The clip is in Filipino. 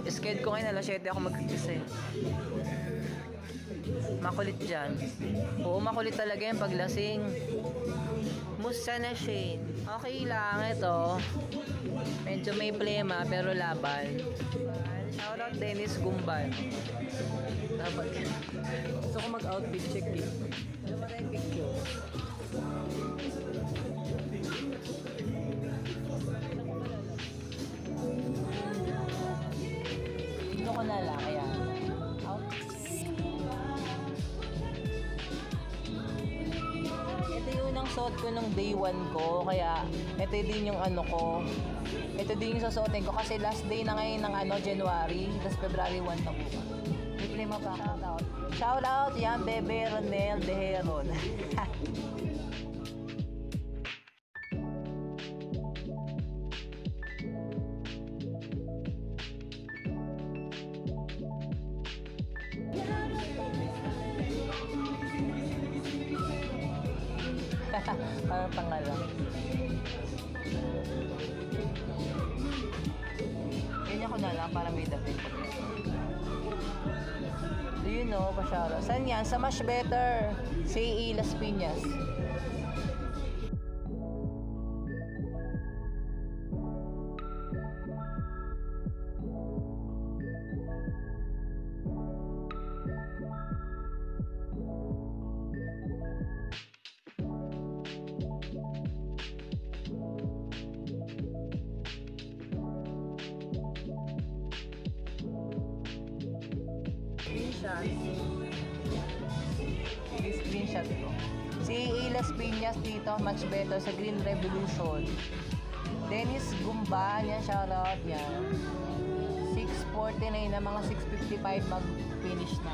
Sked ko ngayon, alas 7 ako mag-umpisa eh. Makulit dyan. Oo, makulit talaga yung paglasing. Musta na Shane? Okay lang ito. Medyo may plema pero laban. Shoutout Dennis Gumbal. Dapat gusto ko mag-outfit check eh. Ano ba tayong picture? Dito ko na lang kaya outfit check. Ito yung unang suot ko nung day 1 ko. Kaya ito din yung ano ko. Ito din yung susuotin ko kasi last day na ngayon ng January. Tapos February 1 na buka. May plema pa ako. Shout out yan, Bebe Ronel De Heron. Parang tanga lang. Ganyan ko na lang para may dapit. Do you know, pasyara? Saan yan? Sa Much Better. CE Las Piñas. Screenshot ko. CE Las Piñas dito, Much Better sa Green Revolution. Dennis Gumba, yan, shoutout yan. 6:49 na, mga 6:55 mag-finish na.